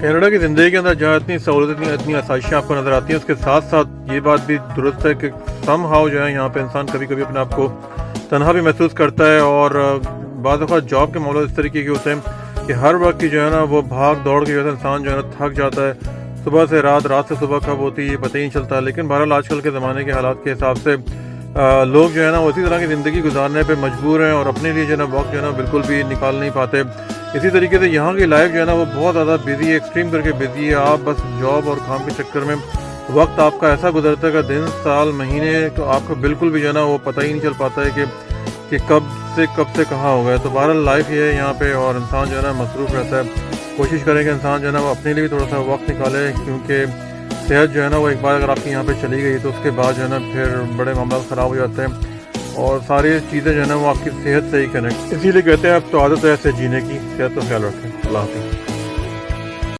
Canada کی زندگی کے اندر جہاں اتنی سہولت اتنی آسائشیں آپ کو نظر آتی ہیں، اس کے ساتھ ساتھ یہ بات بھی درست ہے کہ سم ہاؤ جو ہے یہاں پہ انسان کبھی کبھی اپنے آپ کو تنہا بھی محسوس کرتا ہے، اور بعض اوقات جاب کے معاملات اس طریقے کے ہوتے ہیں کہ ہر وقت کی جو ہے نا وہ بھاگ دوڑ کی وجہ سے انسان جو ہے نا تھک جاتا ہے، صبح سے رات، رات سے صبح کب ہوتی ہے یہ پتہ ہی نہیں چلتا۔ لیکن بہرحال آج کل کے زمانے کے حالات کے حساب سے لوگ جو ہے نا وہ اسی طرح کی زندگی گزارنے پہ مجبور ہیں، اور اپنے لیے جو ہے نا وقت جو ہے نا بالکل بھی نکال نہیں پاتے۔ اسی طریقے سے یہاں کی لائف جو ہے نا وہ بہت زیادہ بزی ہے، ایکسٹریم کر کے بزی ہے۔ آپ بس جاب اور کام کے چکر میں وقت آپ کا ایسا گزرتا ہے کہ دن، سال، مہینے تو آپ کو بالکل بھی جو ہے نا وہ پتہ ہی نہیں چل پاتا ہے کہ کب سے کہاں ہو گیا۔ تو بہرحال لائف یہ ہے یہاں پہ، اور انسان جو ہے نا مصروف رہتا ہے۔ کوشش کریں کہ انسان جو ہے نا وہ اپنے لیے بھی تھوڑا سا وقت نکالے، کیونکہ صحت جو ہے نا وہ ایک بار اگر آپ کی یہاں پہ چلی گئی تو اس کے بعد جو ہے نا پھر بڑے معاملات خراب ہو جاتے ہیں، اور ساری چیزیں جو ہے نا وہ آپ کی صحت سے ہی کنیکٹ، اسی لیے کہتے ہیں اب تو عادت ہے ایسے جینے کی۔ صحت کا خیال رکھیں۔ اللہ حافظ۔